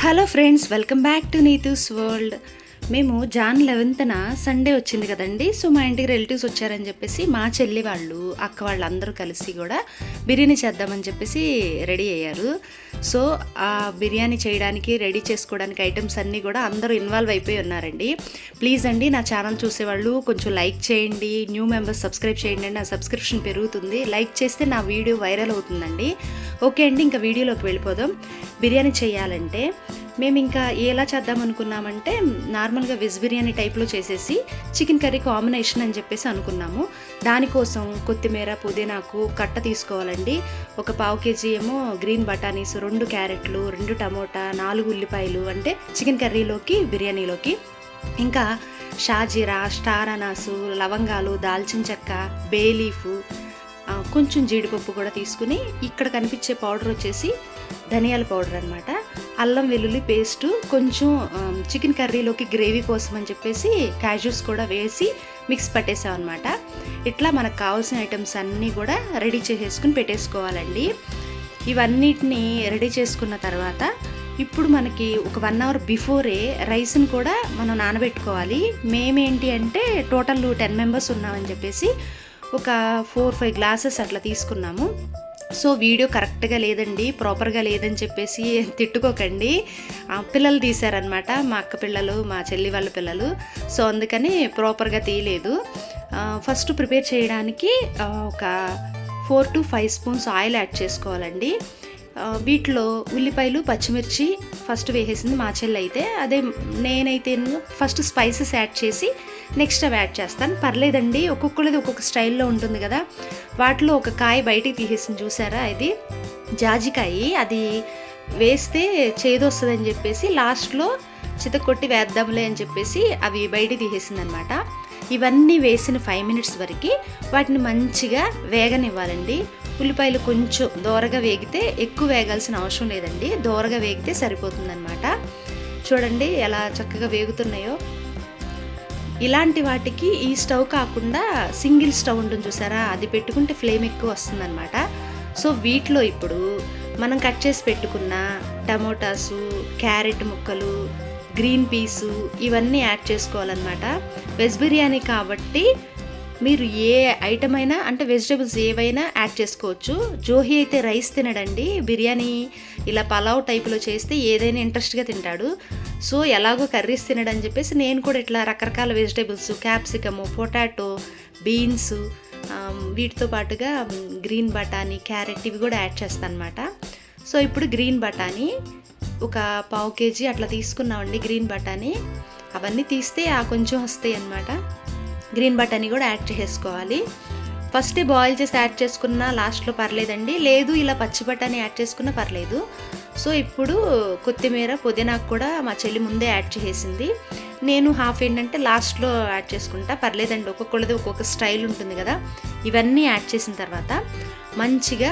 Hello friends, welcome back to Neetu's world. మేము John 11న Sunday వచ్చింది కదండి. సో మా ఇంటికి రిలేటివ్స్ వచ్చారని చెప్పేసి మా చెల్లి వాళ్ళు, అక్క వాళ్ళు అందరూ కలిసి కూడా బిర్యానీ చేద్దామని చెప్పేసి రెడీ అయ్యారు. సో ఆ బిర్యానీ చేయడానికి రెడీ చేసుకోవడానికి ఐటమ్స్ అన్నీ కూడా అందరూ ఇన్వాల్వ్ అయిపోయి ఉన్నారండి. ప్లీజ్ అండి, నా ఛానల్ చూసేవాళ్ళు కొంచెం లైక్ చేయండి, న్యూ మెంబర్స్ సబ్స్క్రైబ్ చేయండి. నా సబ్స్క్రిప్షన్ పెరుగుతుంది, లైక్ చేస్తే నా వీడియో వైరల్ అవుతుందండి. ఓకే అండి, ఇంకా వీడియోలోకి వెళ్ళిపోదాం. బిర్యానీ చేయాలంటే మేము ఇంకా ఎలా చేద్దాం అనుకున్నామంటే, నార్మల్గా వెజ్ బిర్యానీ టైప్లో చేసేసి చికెన్ కర్రీ కాంబినేషన్ అని చెప్పేసి అనుకున్నాము. దానికోసం కొత్తిమీర, పుదీనాకు కట్ట తీసుకోవాలండి. ఒక 1/2 kg ఏమో గ్రీన్ బటానీస్, 2 క్యారెట్లు, 2 టమోటా, 4 ఉల్లిపాయలు, అంటే చికెన్ కర్రీలోకి బిర్యానీలోకి. ఇంకా షాజీరా, స్టార్ అనాసు, లవంగాలు, దాల్చిన చెక్క, బే లీఫు, కొంచెం జీడిపప్పు కూడా తీసుకుని, ఇక్కడ కనిపించే పౌడర్ వచ్చేసి ధనియాల పౌడర్ అనమాట. అల్లం వెల్లుల్లి పేస్టు, కొంచెం చికెన్ కర్రీలోకి గ్రేవీ కోసం అని చెప్పేసి క్యాష్యూస్ కూడా వేసి మిక్స్ పట్టేసాం అనమాట. ఇట్లా మనకు కావాల్సిన ఐటమ్స్ అన్నీ కూడా రెడీ చేసేసుకుని పెట్టేసుకోవాలండి. ఇవన్నిటిని రెడీ చేసుకున్న తర్వాత ఇప్పుడు మనకి ఒక 1 hour బిఫోరే రైస్ని కూడా మనం నానబెట్టుకోవాలి. మేమేంటి అంటే టోటల్ 10 members ఉన్నామని చెప్పేసి ఒక 4-5 glasses అట్లా తీసుకున్నాము. సో వీడియో కరెక్ట్గా లేదండి, ప్రాపర్గా లేదని చెప్పేసి తిట్టుకోకండి. పిల్లలు తీశారనమాట, మా అక్క పిల్లలు, మా చెల్లి వాళ్ళ పిల్లలు. సో అందుకని ప్రాపర్గా తీయలేదు. ఫస్ట్ ప్రిపేర్ చేయడానికి ఒక 4 to 5 spoons ఆయిల్ యాడ్ చేసుకోవాలండి. వీటిలో ఉల్లిపాయలు, పచ్చిమిర్చి ఫస్ట్ వేసేసింది మా చెల్లి అయితే. అదే నేనైతే ఫస్ట్ స్పైసెస్ యాడ్ చేసి నెక్స్ట్ అవి యాడ్ చేస్తాను. పర్లేదండి, ఒక్కొక్కరిది ఒక్కొక్క స్టైల్లో ఉంటుంది కదా. వాటిలో ఒక కాయ బయటికి తీసేసింది చూసారా, ఇది జాజికాయ. అది వేస్తే చేదు వస్తుందని చెప్పేసి లాస్ట్లో చితకొట్టి వేద్దాంలే అని చెప్పేసి అవి బయటికి తీసేసింది అనమాట. ఇవన్నీ వేసిన 5 minutes వరకు వాటిని మంచిగా వేగనివ్వాలండి. ఉల్లిపాయలు కొంచెం దోరగా వేగితే, ఎక్కువ వేగాల్సిన అవసరం లేదండి, దోరగా వేగితే సరిపోతుందన్నమాట. చూడండి ఎలా చక్కగా వేగుతున్నాయో. ఇలాంటి వాటికి ఈ స్టవ్ కాకుండా సింగిల్ స్టవ్ ఉంటుంది చూసారా, అది పెట్టుకుంటే ఫ్లేమ్ ఎక్కువ వస్తుందన్నమాట. సో వీటిలో ఇప్పుడు మనం కట్ చేసి పెట్టుకున్న టమోటాసు, క్యారెట్ ముక్కలు, గ్రీన్ పీసు ఇవన్నీ యాడ్ చేసుకోవాలన్నమాట. వెజ్ బిర్యానీ కాబట్టి మీరు ఏ ఐటమ్ అయినా, అంటే వెజిటేబుల్స్ ఏవైనా యాడ్ చేసుకోవచ్చు. జోహి అయితే రైస్ తినడండి, బిర్యానీ ఇలా పలావ్ టైప్లో చేస్తే ఏదైనా ఇంట్రెస్ట్గా తింటాడు. సో ఎలాగో కర్రీస్ తినడని చెప్పేసి నేను కూడా ఇట్లా రకరకాల వెజిటేబుల్స్, క్యాప్సికము, పొటాటో, బీన్స్, వీటితో పాటుగా గ్రీన్ బఠానీ, క్యారెట్ ఇవి కూడా యాడ్ చేస్తాను అనమాట. సో ఇప్పుడు గ్రీన్ బఠానీ ఒక 1/2 kg అట్లా తీసుకున్నామండి. గ్రీన్ బఠానీ అవన్నీ తీస్తే కొంచెం వస్తాయి అన్నమాట. గ్రీన్ బఠానీ కూడా యాడ్ చేసుకోవాలి. ఫస్టే బాయిల్ చేసి యాడ్ చేసుకున్నా లాస్ట్లో పర్లేదండి, లేదు ఇలా పచ్చి బఠానీ యాడ్ చేసుకున్నా పర్లేదు. సో ఇప్పుడు కొత్తిమీర, పుదీనాకు కూడా మా చెల్లి ముందే యాడ్ చేసేసింది. నేను హాఫ్ ఏంటంటే లాస్ట్లో యాడ్ చేసుకుంటా, పర్లేదండి, ఒక్కొక్కళ్ళది ఒక్కొక్క స్టైల్ ఉంటుంది కదా. ఇవన్నీ యాడ్ చేసిన తర్వాత మంచిగా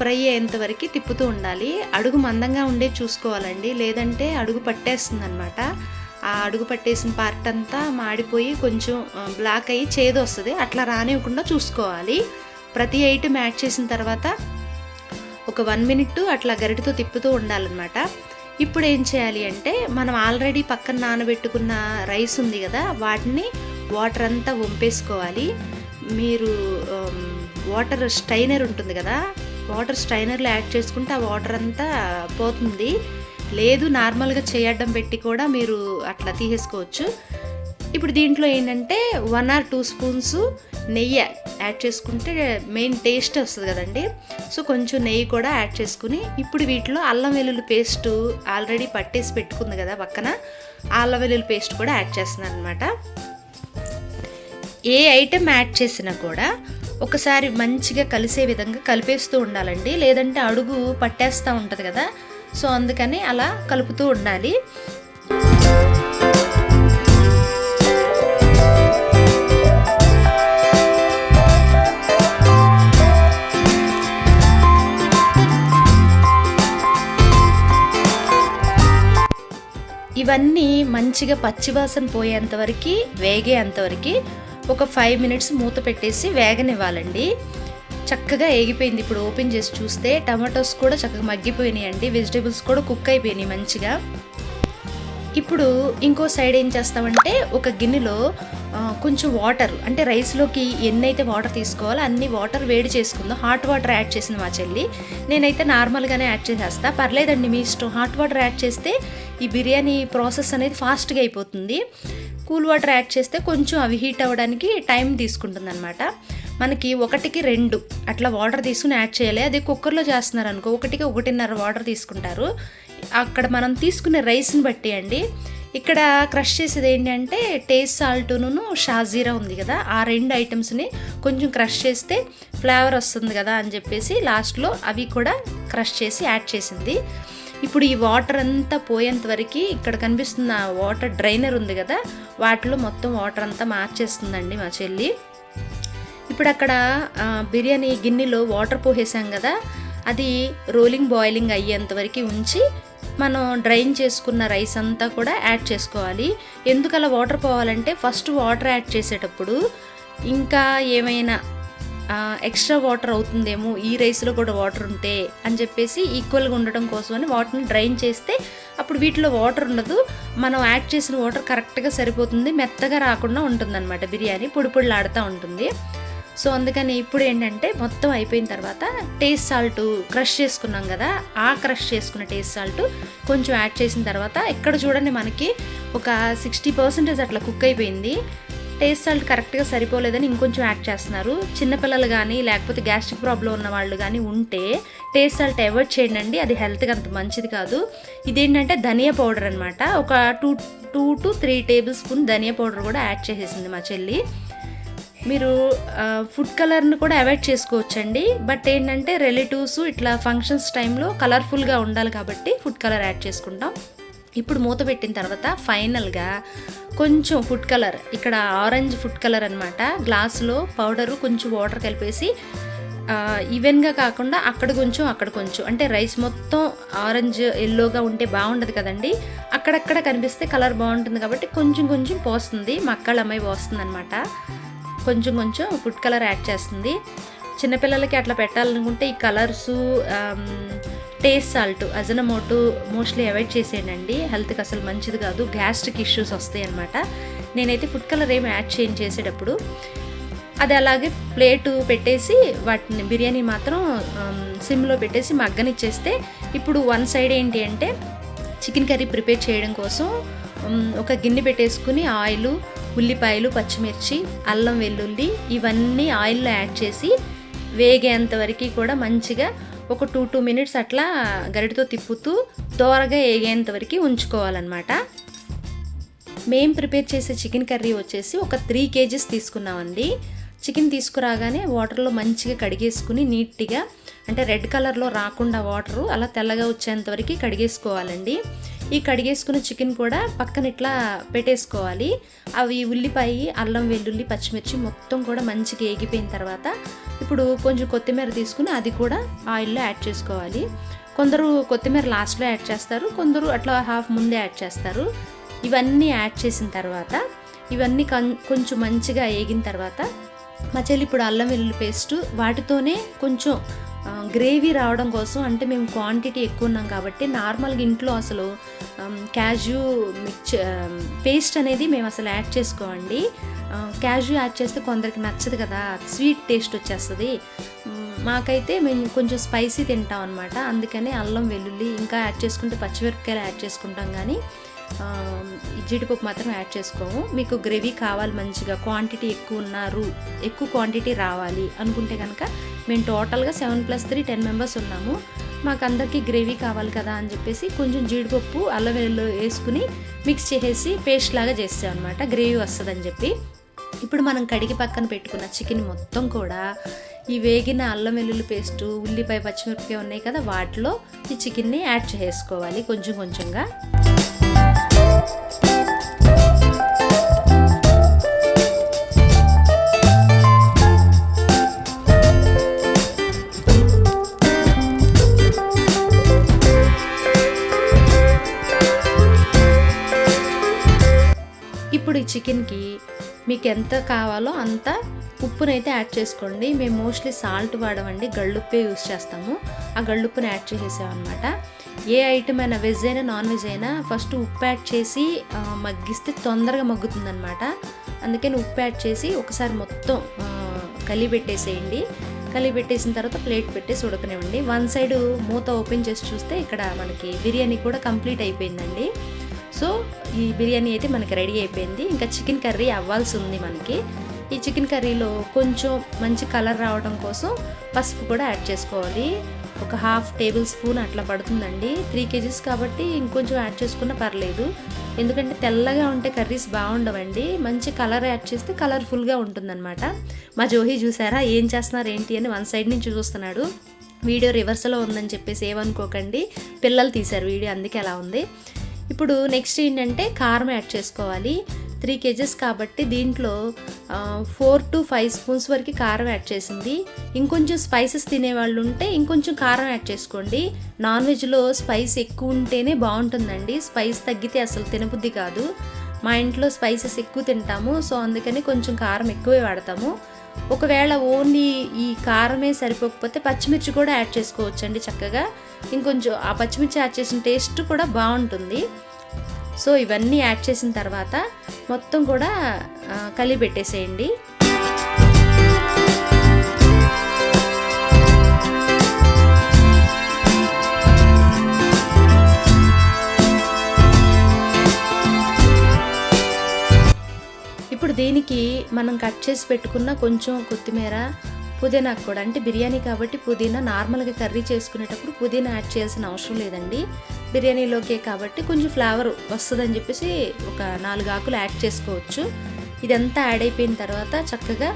ఫ్రై అయ్యేంత వరకు తిప్పుతూ ఉండాలి. అడుగు మందంగా ఉండే చూసుకోవాలండి, లేదంటే అడుగు పట్టేస్తుంది అనమాట. ఆ అడుగు పట్టేసిన పార్ట్ అంతా మాడిపోయి కొంచెం బ్లాక్ అయ్యి చేదు వస్తుంది, అట్లా రానివ్వకుండా చూసుకోవాలి. ప్రతి ఐటమ్ యాడ్ చేసిన తర్వాత ఒక 1 minute అట్లా గరిటతో తిప్పుతూ ఉండాలన్నమాట. ఇప్పుడు ఏం చేయాలి అంటే, మనం ఆల్రెడీ పక్కన నానబెట్టుకున్న రైస్ ఉంది కదా, వాటిని వాటర్ అంతా వంపేసుకోవాలి. మీరు వాటర్ స్ట్రైనర్ ఉంటుంది కదా, వాటర్ స్ట్రైనర్లో యాడ్ చేసుకుంటే ఆ వాటర్ అంతా పోతుంది. లేదు నార్మల్గా చేయడం పెట్టి కూడా మీరు అట్లా తీసేసుకోవచ్చు. ఇప్పుడు దీంట్లో ఏంటంటే 1 or 2 spoons నెయ్యి యాడ్ చేసుకుంటే మెయిన్ టేస్ట్ వస్తుంది కదండి. సో కొంచెం నెయ్యి కూడా యాడ్ చేసుకుని, ఇప్పుడు వీటిలో అల్లం వెల్లుల్లి పేస్ట్ ఆల్రెడీ పట్టేసి పెట్టుకుంది కదా పక్కన, ఆ అల్లం వెల్లుల్లి పేస్ట్ కూడా యాడ్ చేస్తున్నాను అనమాట. ఏ ఐటెం యాడ్ చేసినా కూడా ఒకసారి మంచిగా కలిసే విధంగా కలిపేస్తూ ఉండాలండి, లేదంటే అడుగు పట్టేస్తూ ఉంటుంది కదా. సో అందుకని అలా కలుపుతూ ఉండాలి. ఇవన్నీ మంచిగా పచ్చివాసన పోయేంతవరకు, వేగేంతవరకు ఒక 5 minutes మూత పెట్టేసి వేగనివ్వాలండి. చక్కగా ఏగిపోయింది. ఇప్పుడు ఓపెన్ చేసి చూస్తే టమాటోస్ కూడా చక్కగా మగ్గిపోయినాయండి, వెజిటేబుల్స్ కూడా కుక్ అయిపోయినాయి మంచిగా. ఇప్పుడు ఇంకో సైడ్ ఏం చేస్తామంటే ఒక గిన్నెలో కొంచెం వాటర్, అంటే రైస్లోకి ఎన్నైతే వాటర్ తీసుకోవాలో అన్ని వాటర్ వేడి చేసుకుందాం. హాట్ వాటర్ యాడ్ చేసింది మా చెల్లి, నేనైతే నార్మల్గానే యాడ్ చేసేస్తా. పర్లేదండి మీ ఇష్టం. హాట్ వాటర్ యాడ్ చేస్తే ఈ బిర్యానీ ప్రాసెస్ అనేది ఫాస్ట్గా అయిపోతుంది. కూల్ వాటర్ యాడ్ చేస్తే కొంచెం అవి హీట్ అవ్వడానికి టైం తీసుకుంటుంది అనమాట. మనకి 1కి 2 అట్లా వాటర్ తీసుకుని యాడ్ చేయాలి. అదే కుక్కర్లో చేస్తున్నారు అనుకో 1కి 1.5 వాటర్ తీసుకుంటారు. అక్కడ మనం తీసుకునే రైస్ని బట్టి అండి. ఇక్కడ క్రష్ చేసేది ఏంటంటే టేస్ట్ సాల్ట్ను షాజీరా ఉంది కదా, ఆ 2 ఐటమ్స్ని కొంచెం క్రష్ చేస్తే ఫ్లేవర్ వస్తుంది కదా అని చెప్పేసి లాస్ట్లో అవి కూడా క్రష్ చేసి యాడ్ చేసింది. ఇప్పుడు ఈ వాటర్ అంతా పోయేంత వరకు ఇక్కడ కనిపిస్తున్న వాటర్ డ్రైనర్ ఉంది కదా, వాటిలో మొత్తం వాటర్ అంతా మార్చేస్తుందండి మా చెల్లి. ఇప్పుడు అక్కడ బిర్యానీ గిన్నెలో వాటర్ పోసేసాం కదా, అది రోలింగ్ బాయిలింగ్ అయ్యేంత వరకు ఉంచి మనం డ్రైన్ చేసుకున్న రైస్ అంతా కూడా యాడ్ చేసుకోవాలి. ఎందుకు అలా వాటర్ పోవాలంటే ఫస్ట్ వాటర్ యాడ్ చేసేటప్పుడు ఇంకా ఏమైనా ఎక్స్ట్రా వాటర్ అవుతుందేమో, ఈ రైస్లో కూడా వాటర్ ఉంటే అని చెప్పేసి ఈక్వల్గా ఉండటం కోసమని వాటర్ని డ్రైన్ చేస్తే అప్పుడు వీటిలో వాటర్ ఉండదు, మనం యాడ్ చేసిన వాటర్ కరెక్ట్గా సరిపోతుంది, మెత్తగా రాకుండా ఉంటుందన్నమాట, బిర్యానీ పొడి పొడిలాడుతూ ఉంటుంది. సో అందుకని ఇప్పుడు ఏంటంటే మొత్తం అయిపోయిన తర్వాత టేస్ట్ సాల్ట్ క్రష్ చేసుకున్నాం కదా, ఆ క్రష్ చేసుకున్న టేస్ట్ సాల్ట్ కొంచెం యాడ్ చేసిన తర్వాత ఇక్కడ చూడండి మనకి ఒక 60% అట్లా కుక్ అయిపోయింది. టేస్ట్ సాల్ట్ కరెక్ట్గా సరిపోలేదని ఇంకొంచెం యాడ్ చేస్తున్నారు. చిన్నపిల్లలు కానీ లేకపోతే గ్యాస్ట్రిక్ ప్రాబ్లం ఉన్న వాళ్ళు కానీ ఉంటే టేస్ట్ సాల్ట్ అవాయిడ్ చేయండి, అది హెల్త్కి అంత మంచిది కాదు. ఇదేంటంటే ధనియా పౌడర్ అనమాట, ఒక 2 to 3 టేబుల్ స్పూన్ ధనియా పౌడర్ కూడా యాడ్ చేసేసింది మా చెల్లి. మీరు ఫుడ్ కలర్ని కూడా అవాయిడ్ చేసుకోవచ్చండి, బట్ ఏంటంటే రిలేటివ్స్ ఇట్లా ఫంక్షన్స్ టైంలో కలర్ఫుల్గా ఉండాలి కాబట్టి ఫుడ్ కలర్ యాడ్ చేసుకుంటాం. ఇప్పుడు మూత పెట్టిన తర్వాత ఫైనల్గా కొంచెం ఫుడ్ కలర్, ఇక్కడ ఆరెంజ్ ఫుడ్ కలర్ అనమాట, గ్లాసులో పౌడరు కొంచెం వాటర్ కలిపేసి ఈవెన్గా కాకుండా అక్కడ కొంచెం అంటే రైస్ మొత్తం ఆరెంజ్ ఎల్లోగా ఉంటే బాగుండదు కదండి, అక్కడక్కడ కనిపిస్తే కలర్ బాగుంటుంది కాబట్టి కొంచెం పోస్తుంది. మా అక్కళ్ళ అమ్మాయి పోస్తుంది అనమాట, కొంచెం ఫుడ్ కలర్ యాడ్ చేస్తుంది. చిన్నపిల్లలకి అట్లా పెట్టాలనుకుంటే ఈ colours taste salt Ajinomoto mostly avoid చేసేయండి, హెల్త్కి అసలు మంచిది కాదు, గ్యాస్ట్రిక్ ఇష్యూస్ వస్తాయి అనమాట. నేనైతే ఫుడ్ కలర్ ఏమి యాడ్ చేసేటప్పుడు అది అలాగే ప్లేటు పెట్టేసి వాటిని బిర్యానీ మాత్రం సిమ్లో పెట్టేసి మగ్గనిచ్చేస్తే, ఇప్పుడు వన్ సైడ్ ఏంటి అంటే చికెన్ కర్రీ ప్రిపేర్ చేయడం కోసం ఒక గిన్నె పెట్టేసుకుని ఆయిల్, ఉల్లిపాయలు, పచ్చిమిర్చి, అల్లం వెల్లుల్లి ఇవన్నీ ఆయిల్లో యాడ్ చేసి వేగేంత వరకు కూడా మంచిగా ఒక 2 minutes అట్లా గరిటతో తిప్పుతూ దోరగా వేగేంత వరకు ఉంచుకోవాలన్నమాట. మేము ప్రిపేర్ చేసే చికెన్ కర్రీ వచ్చేసి ఒక 3 kgs తీసుకున్నామండి. చికెన్ తీసుకురాగానే వాటర్లో మంచిగా కడిగేసుకుని నీట్గా, అంటే రెడ్ కలర్లో రాకుండా వాటరు అలా తెల్లగా వచ్చేంత వరకు కడిగేసుకోవాలండి. ఈ కడిగేసుకున్న చికెన్ కూడా పక్కన ఇట్లా పెట్టేసుకోవాలి. అవి ఉల్లిపాయ, అల్లం వెల్లుల్లి, పచ్చిమిర్చి మొత్తం కూడా మంచిగా ఏగిపోయిన తర్వాత ఇప్పుడు కొంచెం కొత్తిమీర తీసుకుని అది కూడా ఆయిల్లో యాడ్ చేసుకోవాలి. కొందరు కొత్తిమీర లాస్ట్లో యాడ్ చేస్తారు, కొందరు అట్లా హాఫ్ ముందే యాడ్ చేస్తారు. ఇవన్నీ యాడ్ చేసిన తర్వాత ఇవన్నీ కొంచెం మంచిగా ఏగిన తర్వాత మా చెల్లి ఇప్పుడు అల్లం వెల్లుల్లి పేస్ట్ వాటితోనే కొంచెం గ్రేవీ రావడం కోసం, అంటే మేము క్వాంటిటీ ఎక్కువ ఉన్నాం కాబట్టి నార్మల్గా ఇంట్లో అసలు క్యాష్యూ పేస్ట్ అనేది మేము అసలు యాడ్ చేసుకోమండి. క్యాష్యూ యాడ్ చేస్తే కొందరికి నచ్చదు కదా, స్వీట్ టేస్ట్ వచ్చేస్తుంది. మాకైతే మేము కొంచెం స్పైసీ తింటాం అనమాట, అందుకనే అల్లం వెల్లుల్లి ఇంకా యాడ్ చేసుకుంటే పచ్చిమిరపకాయలు యాడ్ చేసుకుంటాం, కానీ జీడిపప్పు మాత్రం యాడ్ చేసుకోము. మీకు గ్రేవీ కావాలి, మంచిగా క్వాంటిటీ ఎక్కువ క్వాంటిటీ రావాలి అనుకుంటే కనుక మేము టోటల్గా 7+3 10 members ఉన్నాము. మాకు అందరికీ గ్రేవీ కావాలి కదా అని చెప్పేసి కొంచెం జీడిపప్పు, అల్లం వెల్లుల్లి వేసుకుని మిక్స్ చేసేసి పేస్ట్ లాగా చేస్తాం అనమాట, గ్రేవీ వస్తుందని చెప్పి. ఇప్పుడు మనం కడిగి పక్కన పెట్టుకున్న చికెన్ మొత్తం కూడా ఈ వేగిన అల్లం వెల్లుల్లి పేస్టు, ఉల్లిపాయ, పచ్చిమిరపకాయ ఉన్నాయి కదా, వాటిలో ఈ చికెన్ని యాడ్ చేసుకోవాలి కొంచెంగా. ఇప్పుడు ఈ చికెన్కి మీకు ఎంత కావాలో అంత ఉప్పునైతే యాడ్ చేసుకోండి. మేము మోస్ట్లీ సాల్ట్ వాడమండి, గళ్ళుప్పే యూస్ చేస్తాము. ఆ గళ్ళుప్పుని యాడ్ చేసేసామన్నమాట. ఏ ఐటమ్ అయినా వెజ్ అయినా నాన్ వెజ్ అయినా ఫస్ట్ ఉప్పు యాడ్ చేసి మగ్గిస్తే తొందరగా మగ్గుతుందనమాట. అందుకని ఉప్పు యాడ్ చేసి ఒకసారి మొత్తం కలిపెట్టేసేయండి. కలిపెట్టేసిన తర్వాత ప్లేట్ పెట్టేసి ఉడకనివ్వండి. వన్ సైడ్ మూత ఓపెన్ చేసి చూస్తే ఇక్కడ మనకి బిర్యానీ కూడా కంప్లీట్ అయిపోయిందండి. సో ఈ బిర్యానీ అయితే మనకి రెడీ అయిపోయింది. ఇంకా చికెన్ కర్రీ అవ్వాల్సి ఉంది మనకి. ఈ చికెన్ కర్రీలో కొంచెం మంచి కలర్ రావడం కోసం పసుపు కూడా యాడ్ చేసుకోవాలి. ఒక 1/2 టేబుల్ స్పూన్ అట్లా పడుతుందండి. 3 kgs కాబట్టి ఇంకొంచెం యాడ్ చేసుకున్నా పర్లేదు. ఎందుకంటే తెల్లగా ఉంటే కర్రీస్ బాగుండవండి. మంచి కలర్ యాడ్ చేస్తే కలర్ఫుల్గా ఉంటుందన్నమాట. మా జోహి చూసారా ఏం చేస్తున్నారు ఏంటి అని వన్ సైడ్ నుంచి చూస్తున్నాడు. వీడియో రివర్స్లో ఉందని చెప్పేసి ఏమనుకోకండి, పిల్లలు తీశారు వీడియో, అందుకే అలా ఉంది. ఇప్పుడు నెక్స్ట్ ఏంటంటే కారం యాడ్ చేసుకోవాలి. 3 kgs కాబట్టి దీంట్లో 4 to 5 స్పూన్స్ వరకు కారం యాడ్ చేసింది. ఇంకొంచెం స్పైసెస్ తినేవాళ్ళు ఉంటే ఇంకొంచెం కారం యాడ్ చేసుకోండి. నాన్ వెజ్లో స్పైస్ ఎక్కువ ఉంటేనే బాగుంటుందండి. స్పైస్ తగ్గితే అసలు తినబుద్ధి కాదు. మా ఇంట్లో స్పైసెస్ ఎక్కువ తింటాము, సో అందుకని కొంచెం కారం ఎక్కువే వాడతాము. ఒకవేళ ఓన్లీ ఈ కారమే సరిపోకపోతే పచ్చిమిర్చి కూడా యాడ్ చేసుకోవచ్చండి చక్కగా. ఇంకొంచెం ఆ పచ్చిమిర్చి యాడ్ చేసిన టేస్ట్ కూడా బాగుంటుంది. సో ఇవన్నీ యాడ్ చేసిన తర్వాత మొత్తం కూడా కలిపెట్టేసేయండి. ఇప్పుడు దీనికి మనం కట్ చేసి పెట్టుకున్న కొంచెం కొత్తిమీర, పుదీనా కూడా, అంటే బిర్యానీ కాబట్టి పుదీనా, నార్మల్గా కర్రీ చేసుకునేటప్పుడు పుదీనా యాడ్ చేయాల్సిన అవసరం లేదండి. బిర్యానీలోకే కాబట్టి కొంచెం ఫ్లేవర్ వస్తుందని చెప్పేసి ఒక 4 ఆకులు యాడ్ చేసుకోవచ్చు. ఇదంతా యాడ్ అయిపోయిన తర్వాత చక్కగా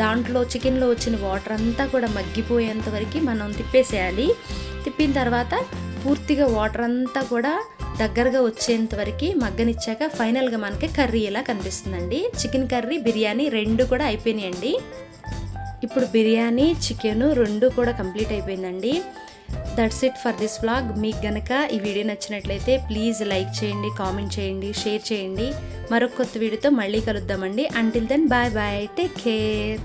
దాంట్లో చికెన్లో వచ్చిన వాటర్ అంతా కూడా మగ్గిపోయేంత వరకు మనం తిప్పేసేయాలి. తిప్పిన తర్వాత పూర్తిగా వాటర్ అంతా కూడా దగ్గరగా వచ్చేంత వరకు మగ్గనిచ్చాక ఫైనల్గా మనకి కర్రీ ఇలా కనిపిస్తుందండి. చికెన్ కర్రీ, బిర్యానీ 2 కూడా అయిపోయినాయండి. ఇప్పుడు బిర్యానీ, చికెన్ 2 కూడా కంప్లీట్ అయిపోయిందండి. That's it for this vlog. మీకు గనక ఈ వీడియో నచ్చినట్లయితే ప్లీజ్ లైక్ చేయండి, కామెంట్ చేయండి, షేర్ చేయండి. మరొక కొత్త వీడియోతో మళ్ళీ కలుద్దామండి. Until then bye bye, take care.